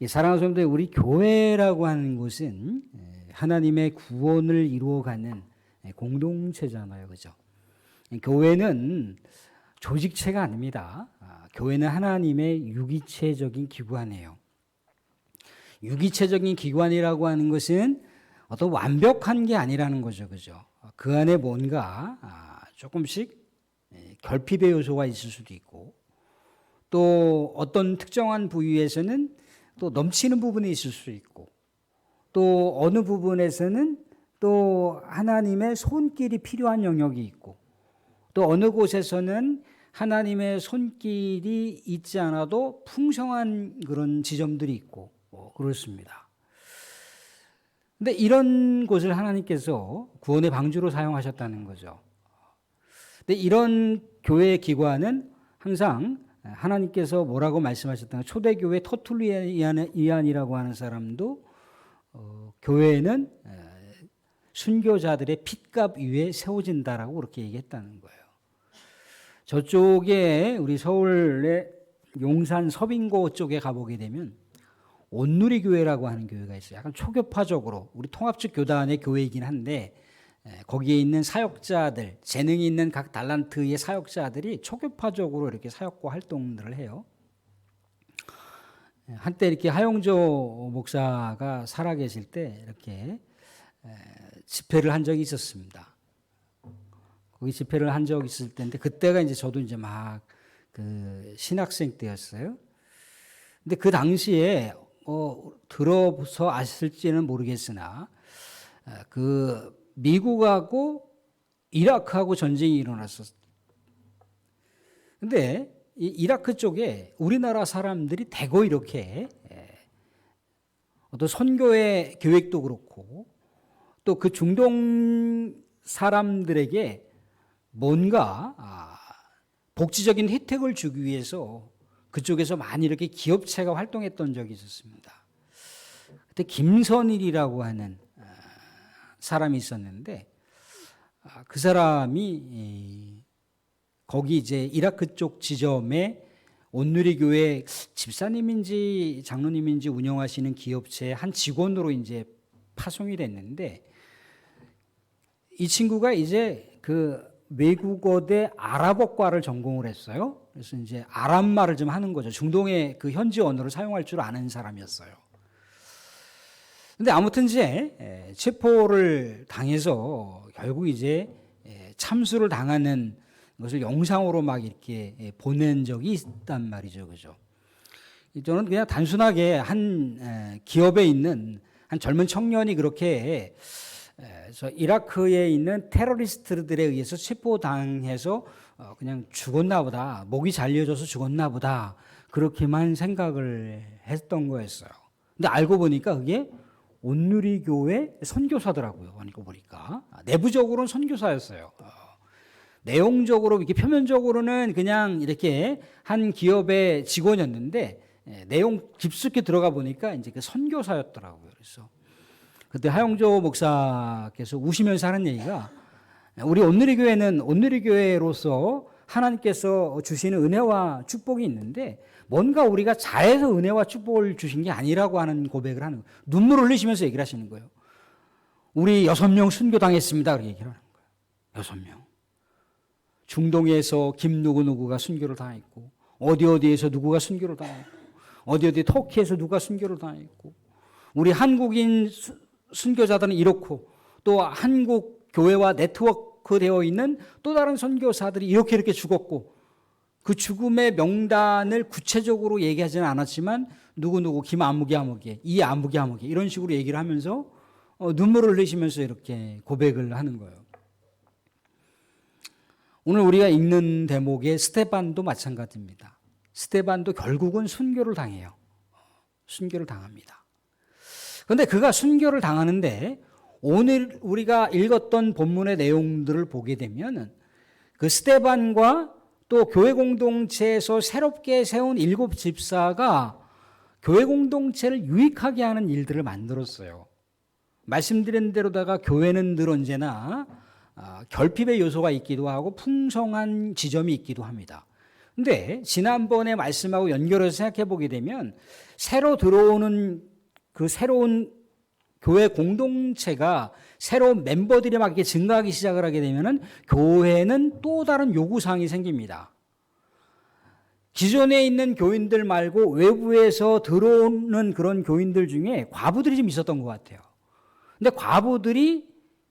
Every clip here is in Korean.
사랑하는 성도들, 우리 교회라고 하는 곳은 하나님의 구원을 이루어가는 공동체잖아요, 그죠? 교회는 조직체가 아닙니다. 교회는 하나님의 유기체적인 기관이에요. 유기체적인 기관이라고 하는 것은 어떤 완벽한 게 아니라는 거죠, 그죠? 그 안에 뭔가 조금씩 결핍의 요소가 있을 수도 있고, 또 어떤 특정한 부위에서는 또 넘치는 부분이 있을 수 있고, 또 어느 부분에서는 또 하나님의 손길이 필요한 영역이 있고, 또 어느 곳에서는 하나님의 손길이 있지 않아도 풍성한 그런 지점들이 있고, 그렇습니다. 근데 이런 곳을 하나님께서 구원의 방주로 사용하셨다는 거죠. 근데 이런 교회 기관은 항상 하나님께서 뭐라고 말씀하셨다가 초대교회 터툴리안이라고 하는 사람도 교회는 순교자들의 핏값 위에 세워진다라고 그렇게 얘기했다는 거예요. 저쪽에 우리 서울의 용산 서빙고 쪽에 가보게 되면 온누리교회라고 하는 교회가 있어요. 약간 초교파적으로 우리 통합적 교단의 교회이긴 한데 거기에 있는 사역자들, 재능이 있는 각 달란트의 사역자들이 초교파적으로 이렇게 사역과 활동들을 해요. 한때 이렇게 하용조 목사가 살아계실 때 이렇게 집회를 한 적이 있었습니다. 거기 집회를 한 적이 있을 때인데 그때가 이제 저도 이제 막 그 신학생 때였어요. 근데 그 당시에 들어서 아실지는 모르겠으나 그 미국하고 이라크하고 전쟁이 일어났었어요. 근데 이 이라크 쪽에 우리나라 사람들이 대거 이렇게 어떤 선교의 계획도 그렇고 또 그 중동 사람들에게 뭔가 복지적인 혜택을 주기 위해서 그쪽에서 많이 이렇게 기업체가 활동했던 적이 있었습니다. 그때 김선일이라고 하는 사람이 있었는데 그 사람이 거기 이제 이라크 쪽 지점에 온누리교회 집사님인지 장로님인지 운영하시는 기업체의 한 직원으로 이제 파송이 됐는데 이 친구가 이제 그 외국어대 아랍어과를 전공을 했어요. 그래서 이제 아랍말을 좀 하는 거죠. 중동의 그 현지 언어를 사용할 줄 아는 사람이었어요. 근데 아무튼 이제 체포를 당해서 결국 이제 참수를 당하는 것을 영상으로 막 이렇게 보낸 적이 있단 말이죠. 그죠? 저는 그냥 단순하게 한 기업에 있는 한 젊은 청년이 그렇게 이라크에 있는 테러리스트들에 의해서 체포당해서 그냥 죽었나 보다, 목이 잘려져서 죽었나 보다 그렇게만 생각을 했던 거였어요. 근데 알고 보니까 그게 온누리교회 선교사더라고요. 알고 보니까 내부적으로는 선교사였어요. 내용적으로 이렇게 표면적으로는 그냥 이렇게 한 기업의 직원이었는데 내용 깊숙이 들어가 보니까 이제 그 선교사였더라고요. 그래서 그때 하용조 목사께서 우시면서 하는 얘기가 우리 온누리교회는 온누리교회로서 하나님께서 주시는 은혜와 축복이 있는데 뭔가 우리가 잘해서 은혜와 축복을 주신 게 아니라고 하는 고백을 하는 거예요. 눈물을 흘리시면서 얘기를 하시는 거예요. 우리 6명 순교당했습니다. 그렇게 얘기를 하는 거예요. 6명. 중동에서 김 누구누구가 순교를 당했고 어디에서 누구가 순교를 당했고 어디 터키에서 누가 순교를 당했고 우리 한국인 순교자들은 이렇고 또 한국 교회와 네트워크 되어 있는 또 다른 선교사들이 이렇게 죽었고 그 죽음의 명단을 구체적으로 얘기하지는 않았지만 누구누구 김 아무개 이 아무개 이런 식으로 얘기를 하면서 눈물을 흘리시면서 이렇게 고백을 하는 거예요. 오늘 우리가 읽는 대목의 스데반도 마찬가지입니다. 스데반도 결국은 순교를 당해요. 순교를 당합니다. 그런데 그가 순교를 당하는데 오늘 우리가 읽었던 본문의 내용들을 보게 되면 그 스데반과 또 교회 공동체에서 새롭게 세운 7 집사가 교회 공동체를 유익하게 하는 일들을 만들었어요. 말씀드린 대로다가 교회는 늘 언제나 결핍의 요소가 있기도 하고 풍성한 지점이 있기도 합니다. 근데 지난번에 말씀하고 연결해서 생각해 보게 되면 새로 들어오는 그 새로운 교회 공동체가 새로운 멤버들이 막 이렇게 증가하기 시작을 하게 되면은 교회는 또 다른 요구사항이 생깁니다. 기존에 있는 교인들 말고 외부에서 들어오는 그런 교인들 중에 과부들이 좀 있었던 것 같아요. 근데 과부들이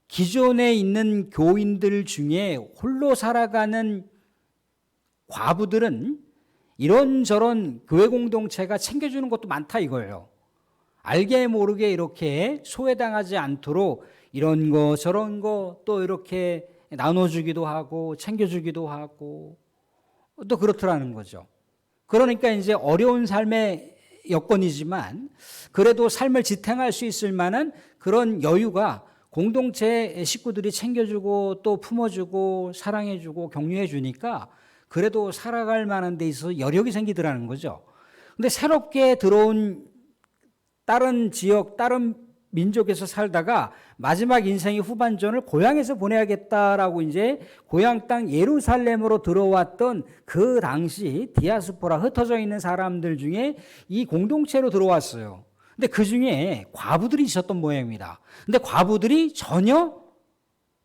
기존에 있는 교인들 중에 홀로 살아가는 과부들은 이런저런 교회 공동체가 챙겨주는 것도 많다 이거예요. 알게 모르게 이렇게 소외당하지 않도록 이런 거 저런 거 또 이렇게 나눠주기도 하고 챙겨주기도 하고 또 그렇더라는 거죠. 그러니까 이제 어려운 삶의 여건이지만 그래도 삶을 지탱할 수 있을 만한 그런 여유가 공동체 식구들이 챙겨주고 또 품어주고 사랑해주고 격려해주니까 그래도 살아갈 만한 데 있어서 여력이 생기더라는 거죠. 근데 새롭게 들어온 다른 지역, 다른 민족에서 살다가 마지막 인생의 후반전을 고향에서 보내야겠다라고 이제 고향 땅 예루살렘으로 들어왔던 그 당시 디아스포라 흩어져 있는 사람들 중에 이 공동체로 들어왔어요. 근데 그 중에 과부들이 있었던 모양입니다. 근데 과부들이 전혀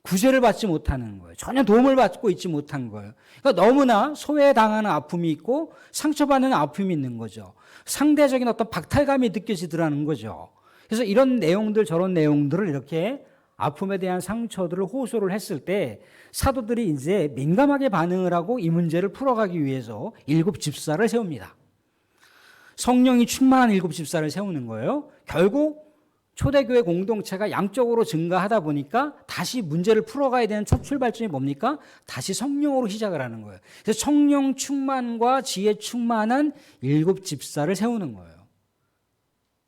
구제를 받지 못하는 거예요. 전혀 도움을 받고 있지 못한 거예요. 그러니까 너무나 소외당하는 아픔이 있고 상처받는 아픔이 있는 거죠. 상대적인 어떤 박탈감이 느껴지더라는 거죠. 그래서 이런 내용들 저런 내용들을 이렇게 아픔에 대한 상처들을 호소를 했을 때 사도들이 이제 민감하게 반응을 하고 이 문제를 풀어가기 위해서 7 집사를 세웁니다. 성령이 충만한 7 집사를 세우는 거예요. 결국 초대교회 공동체가 양적으로 증가하다 보니까 다시 문제를 풀어가야 되는 첫 출발점이 뭡니까? 다시 성령으로 시작을 하는 거예요. 그래서 성령 충만과 지혜 충만한 7 집사를 세우는 거예요.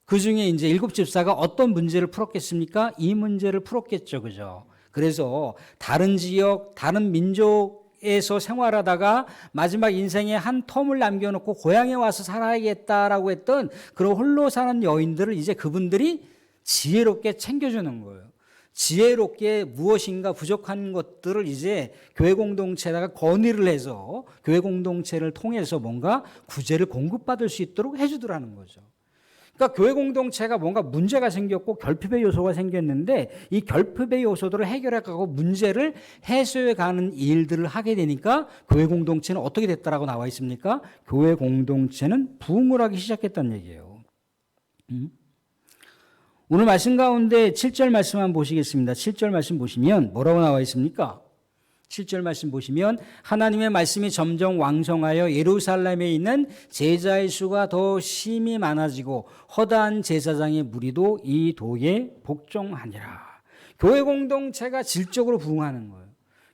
그 중에 이제 7 집사가 어떤 문제를 풀었겠습니까? 이 문제를 풀었겠죠. 그죠? 그래서 다른 지역, 다른 민족에서 생활하다가 마지막 인생의 한 텀을 남겨놓고 고향에 와서 살아야겠다라고 했던 그런 홀로 사는 여인들을 이제 그분들이 지혜롭게 챙겨주는 거예요. 지혜롭게 무엇인가 부족한 것들을 이제 교회 공동체에다가 건의를 해서 교회 공동체를 통해서 뭔가 구제를 공급받을 수 있도록 해주더라는 거죠. 그러니까 교회 공동체가 뭔가 문제가 생겼고 결핍의 요소가 생겼는데 이 결핍의 요소들을 해결해가고 문제를 해소해가는 일들을 하게 되니까 교회 공동체는 어떻게 됐다라고 나와 있습니까? 교회 공동체는 부흥을 하기 시작했다는 얘기예요. 오늘 말씀 가운데 7절 말씀 한번 보시겠습니다. 7절 말씀 보시면 뭐라고 나와 있습니까? 7절 말씀 보시면 하나님의 말씀이 점점 왕성하여 예루살렘에 있는 제자의 수가 더 심히 많아지고 허다한 제사장의 무리도 이 도에 복종하니라. 교회 공동체가 질적으로 부흥하는 거예요.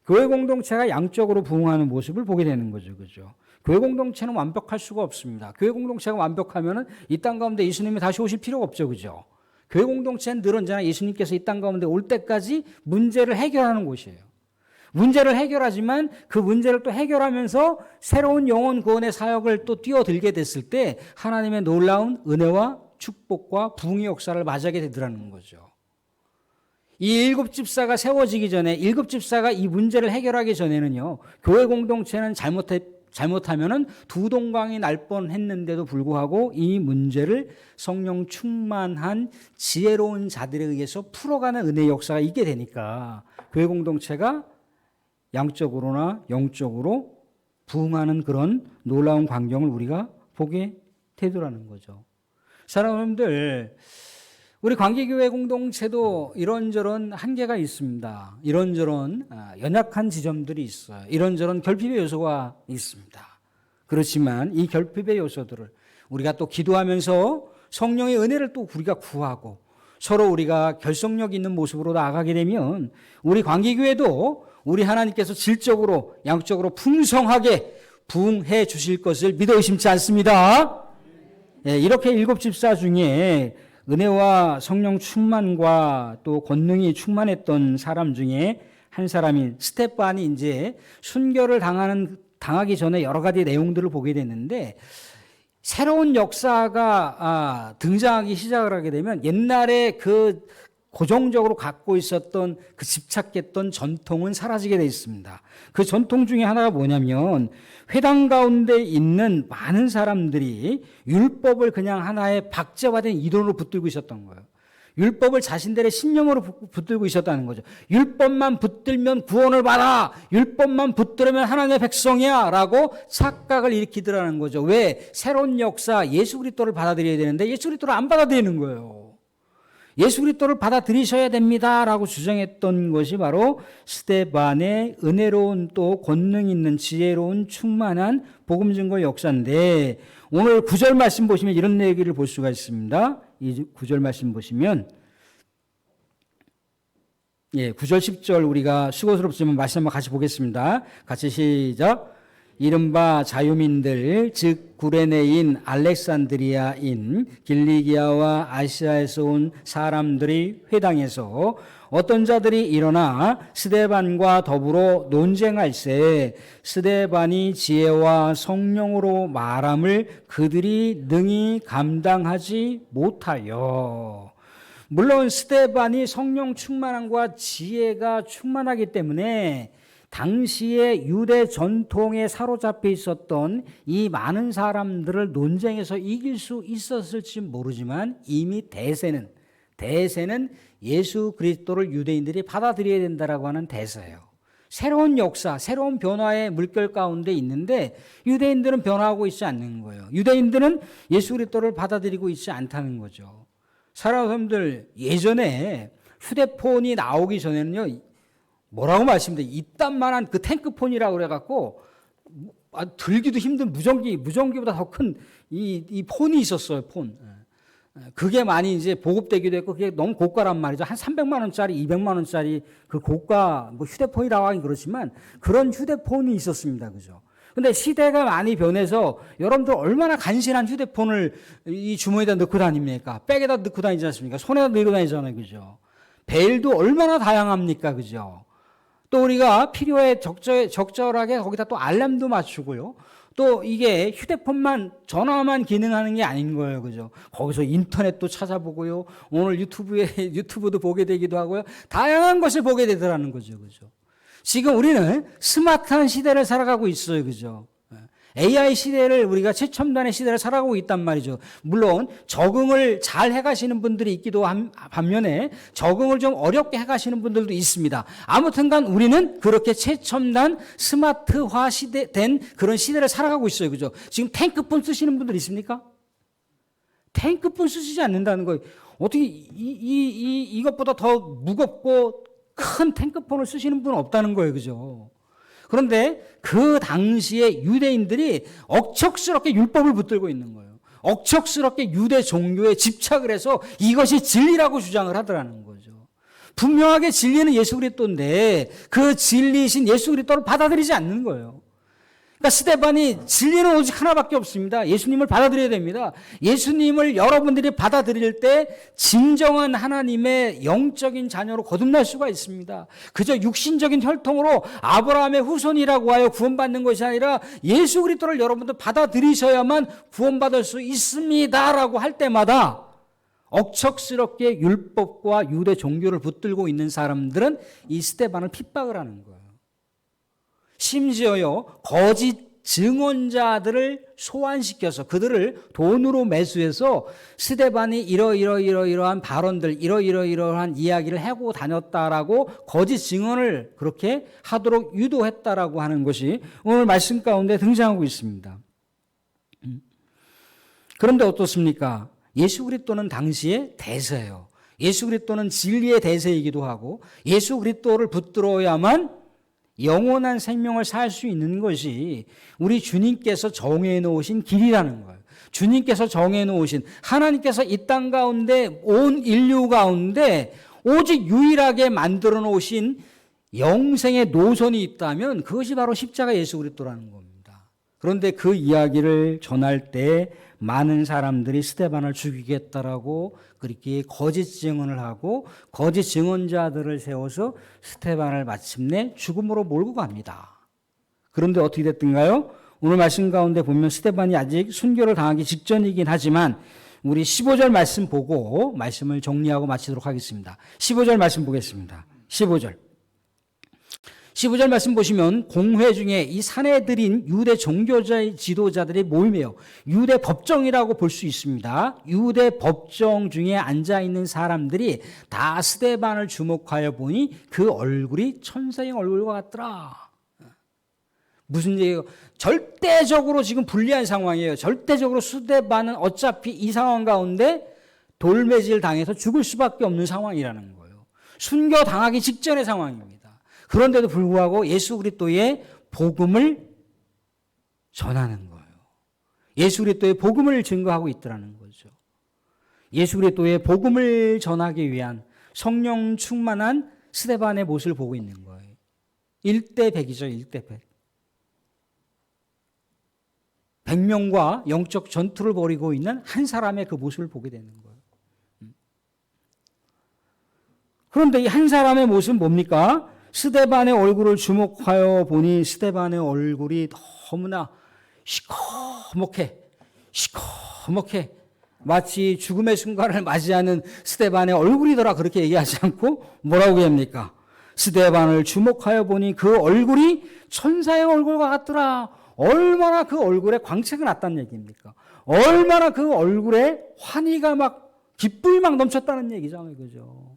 교회 공동체가 양적으로 부흥하는 모습을 보게 되는 거죠. 그죠? 교회 공동체는 완벽할 수가 없습니다. 교회 공동체가 완벽하면은 이 땅 가운데 예수님이 다시 오실 필요가 없죠. 그죠? 교회 공동체는 늘 언제나 예수님께서 이 땅 가운데 올 때까지 문제를 해결하는 곳이에요. 문제를 해결하지만 그 문제를 또 해결하면서 새로운 영혼 구원의 사역을 또 뛰어들게 됐을 때 하나님의 놀라운 은혜와 축복과 부흥의 역사를 맞이하게 되더라는 거죠. 이 7 집사가 세워지기 전에 7 집사가 이 문제를 해결하기 전에는요. 교회 공동체는 잘못하면은 두 동강이 날 뻔했는데도 불구하고 이 문제를 성령 충만한 지혜로운 자들에 의해서 풀어가는 은혜의 역사가 있게 되니까 교회 공동체가 양적으로나 영적으로 부흥하는 그런 놀라운 광경을 우리가 보게 되더라는 거죠. 사랑하는 여러분들, 우리 관계교회 공동체도 이런저런 한계가 있습니다. 이런저런 연약한 지점들이 있어요. 이런저런 결핍의 요소가 있습니다. 그렇지만 이 결핍의 요소들을 우리가 또 기도하면서 성령의 은혜를 또 우리가 구하고 서로 우리가 결속력 있는 모습으로 나아가게 되면 우리 관계교회도 우리 하나님께서 질적으로 양적으로 풍성하게 부흥해 주실 것을 믿어 의심치 않습니다. 이렇게 7 집사 중에 은혜와 성령 충만과 또 권능이 충만했던 사람 중에 한 사람인 스데반이 이제 순교를 당하기 전에 여러 가지 내용들을 보게 됐는데 새로운 역사가 등장하기 시작을 하게 되면 옛날에 그 고정적으로 갖고 있었던 그 집착했던 전통은 사라지게 돼 있습니다. 그 전통 중에 하나가 뭐냐면 회당 가운데 있는 많은 사람들이 율법을 그냥 하나의 박제화된 이론으로 붙들고 있었던 거예요. 율법을 자신들의 신념으로 붙들고 있었다는 거죠. 율법만 붙들면 구원을 받아. 율법만 붙들면 하나님의 백성이야 라고 착각을 일으키더라는 거죠. 왜? 새로운 역사 예수 그리스도를 받아들여야 되는데 예수 그리스도를 안 받아들이는 거예요. 예수 그리스도를 받아들이셔야 됩니다라고 주장했던 것이 바로 스데반의 은혜로운 또 권능 있는 지혜로운 충만한 복음 증거 역사인데, 오늘 9절 말씀 보시면 이런 얘기를 볼 수가 있습니다. 이 9절 말씀 보시면 9절 10절 우리가 수고스럽지만 말씀 한번 같이 보겠습니다. 같이 시작. 이른바 자유민들 즉 구레네인 알렉산드리아인 길리기아와 아시아에서 온 사람들이 회당에서 어떤 자들이 일어나 스데반과 더불어 논쟁할세 스데반이 지혜와 성령으로 말함을 그들이 능히 감당하지 못하여. 물론 스데반이 성령 충만함과 지혜가 충만하기 때문에 당시의 유대 전통에 사로잡혀 있었던 이 많은 사람들을 논쟁에서 이길 수 있었을지 모르지만 이미 대세는 예수 그리스도를 유대인들이 받아들여야 된다라고 하는 대세예요. 새로운 역사, 새로운 변화의 물결 가운데 있는데 유대인들은 변화하고 있지 않는 거예요. 유대인들은 예수 그리스도를 받아들이고 있지 않다는 거죠. 사람들 예전에 휴대폰이 나오기 전에는요, 뭐라고 말씀드려요? 이딴만한 그 탱크폰이라고 그래갖고 들기도 힘든 무전기보다 더 큰 이 폰이 있었어요. 폰. 그게 많이 이제 보급되기도 했고 그게 너무 고가란 말이죠. 한 300만 원짜리, 200만 원짜리 그 고가 뭐 휴대폰이라고 하긴 그렇지만 그런 휴대폰이 있었습니다. 그죠? 근데 시대가 많이 변해서 여러분들 얼마나 간신한 휴대폰을 이 주머니에다 넣고 다닙니까? 백에다 넣고 다니지 않습니까? 손에다 넣고 다니잖아요. 그죠? 베일도 얼마나 다양합니까? 그죠? 또 우리가 필요에 적절하게 거기다 또 알람도 맞추고요. 또 이게 휴대폰만 전화만 기능하는 게 아닌 거예요. 그죠? 거기서 인터넷도 찾아보고요. 오늘 유튜브도 보게 되기도 하고요. 다양한 것을 보게 되더라는 거죠. 그죠? 지금 우리는 스마트한 시대를 살아가고 있어요. 그죠? AI 시대를 우리가 최첨단의 시대를 살아가고 있단 말이죠. 물론 적응을 잘 해가시는 분들이 있기도 한 반면에 적응을 좀 어렵게 해가시는 분들도 있습니다. 아무튼간 우리는 그렇게 최첨단 스마트화 된 그런 시대를 살아가고 있어요. 그죠? 지금 탱크폰 쓰시는 분들 있습니까? 탱크폰 쓰시지 않는다는 거예요. 어떻게 이것보다 더 무겁고 큰 탱크폰을 쓰시는 분은 없다는 거예요. 그죠? 그런데 그 당시에 유대인들이 억척스럽게 율법을 붙들고 있는 거예요. 억척스럽게 유대 종교에 집착을 해서 이것이 진리라고 주장을 하더라는 거죠. 분명하게 진리는 예수 그리스도인데 그 진리이신 예수 그리스도를 받아들이지 않는 거예요. 그러니까 스데반이 진리는 오직 하나밖에 없습니다. 예수님을 받아들여야 됩니다. 예수님을 여러분들이 받아들일 때 진정한 하나님의 영적인 자녀로 거듭날 수가 있습니다. 그저 육신적인 혈통으로 아브라함의 후손이라고 하여 구원받는 것이 아니라 예수 그리스도를 여러분들 받아들이셔야만 구원받을 수 있습니다라고 할 때마다 억척스럽게 율법과 유대 종교를 붙들고 있는 사람들은 이 스데반을 핍박을 하는 거예요. 심지어요, 거짓 증언자들을 소환시켜서 그들을 돈으로 매수해서 스데반이 이러한 발언들, 이러한 이야기를 하고 다녔다라고 거짓 증언을 그렇게 하도록 유도했다라고 하는 것이 오늘 말씀 가운데 등장하고 있습니다. 그런데 어떻습니까? 예수 그리스도는 당시의 대세예요. 예수 그리스도는 진리의 대세이기도 하고 예수 그리스도를 붙들어야만 영원한 생명을 살 수 있는 것이 우리 주님께서 정해 놓으신 길이라는 거예요. 주님께서 정해 놓으신, 하나님께서 이 땅 가운데 온 인류 가운데 오직 유일하게 만들어 놓으신 영생의 노선이 있다면 그것이 바로 십자가 예수 그리스도라는 겁니다. 그런데 그 이야기를 전할 때 많은 사람들이 스데반을 죽이겠다라고 그렇게 거짓 증언을 하고 거짓 증언자들을 세워서 스데반을 마침내 죽음으로 몰고 갑니다. 그런데 어떻게 됐던가요? 오늘 말씀 가운데 보면 스데반이 아직 순교를 당하기 직전이긴 하지만 우리 15절 말씀 보고 말씀을 정리하고 마치도록 하겠습니다. 15절 말씀 보겠습니다. 15절 말씀 보시면 공회 중에 이 사내들인 유대 종교자 지도자들이 모임이에요. 유대 법정이라고 볼 수 있습니다. 유대 법정 중에 앉아있는 사람들이 다 스데반을 주목하여 보니 그 얼굴이 천사의 얼굴과 같더라. 무슨 얘기예요? 절대적으로 지금 불리한 상황이에요. 절대적으로 스데반은 어차피 이 상황 가운데 돌매질 당해서 죽을 수밖에 없는 상황이라는 거예요. 순교당하기 직전의 상황입니다. 그런데도 불구하고 예수 그리스도의 복음을 전하는 거예요. 예수 그리스도의 복음을 증거하고 있더라는 거죠. 예수 그리스도의 복음을 전하기 위한 성령 충만한 스데반의 모습을 보고 있는 거예요. 1대 100이죠. 1대 100. 100명과 영적 전투를 벌이고 있는 한 사람의 그 모습을 보게 되는 거예요. 그런데 이 한 사람의 모습은 뭡니까? 스데반의 얼굴을 주목하여 보니 스데반의 얼굴이 너무나 시커멓게 마치 죽음의 순간을 맞이하는 스데반의 얼굴이더라 그렇게 얘기하지 않고 뭐라고 합니까? 스데반을 주목하여 보니 그 얼굴이 천사의 얼굴과 같더라. 얼마나 그 얼굴에 광채가 났다는 얘기입니까? 얼마나 그 얼굴에 환희가 막 기쁨이 막 넘쳤다는 얘기잖아요. 그죠?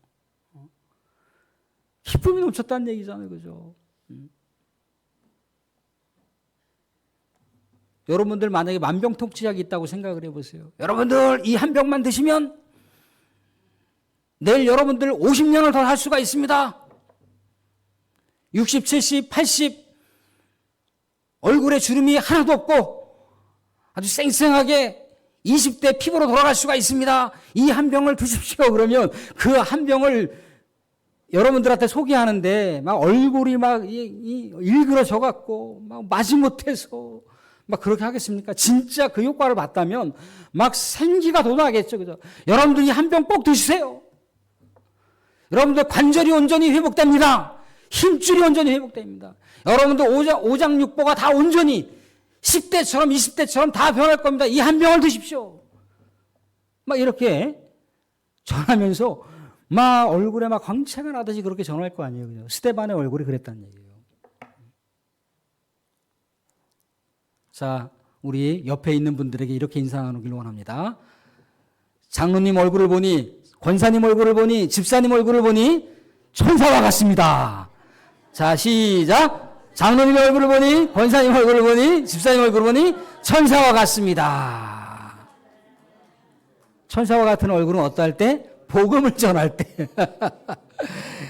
기쁨이 넘쳤다는 얘기잖아요. 그죠? 여러분들 만약에 만병통치약이 있다고 생각을 해보세요. 여러분들 이 한 병만 드시면 내일 여러분들 50년을 더 살 수가 있습니다. 60, 70, 80 얼굴에 주름이 하나도 없고 아주 쌩쌩하게 20대 피부로 돌아갈 수가 있습니다. 이 한 병을 드십시오. 그러면 그 한 병을 여러분들한테 소개하는데 막 얼굴이 막 일그러져 갖고 막 마지못해서 막 그렇게 하겠습니까? 진짜 그 효과를 봤다면 막 생기가 돋아나겠죠. 그죠? 여러분들 이 한 병 꼭 드시세요. 여러분들 관절이 온전히 회복됩니다. 힘줄이 온전히 회복됩니다. 여러분들 오장육부가 다 온전히 10대처럼 20대처럼 다 변할 겁니다. 이 한 병을 드십시오. 막 이렇게 전하면서 막 얼굴에 막 광채가 나듯이 그렇게 전할 거 아니에요. 그죠? 스데반의 얼굴이 그랬다는 얘기예요. 자, 우리 옆에 있는 분들에게 이렇게 인사 나누길 원합니다. 장로님 얼굴을 보니, 권사님 얼굴을 보니, 집사님 얼굴을 보니 천사와 같습니다. 자, 시작. 장로님 얼굴을 보니, 권사님 얼굴을 보니, 집사님 얼굴을 보니 천사와 같습니다. 천사와 같은 얼굴은 어떠할 때? 복음을 전할 때.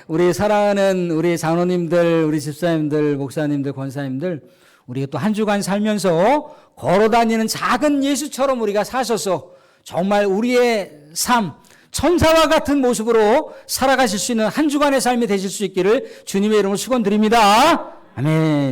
우리 사랑하는 우리 장로님들, 우리 집사님들, 목사님들, 권사님들, 우리가 또 한 주간 살면서 걸어다니는 작은 예수처럼 우리가 사셔서 정말 우리의 삶, 천사와 같은 모습으로 살아가실 수 있는 한 주간의 삶이 되실 수 있기를 주님의 이름으로 축원드립니다. 아멘.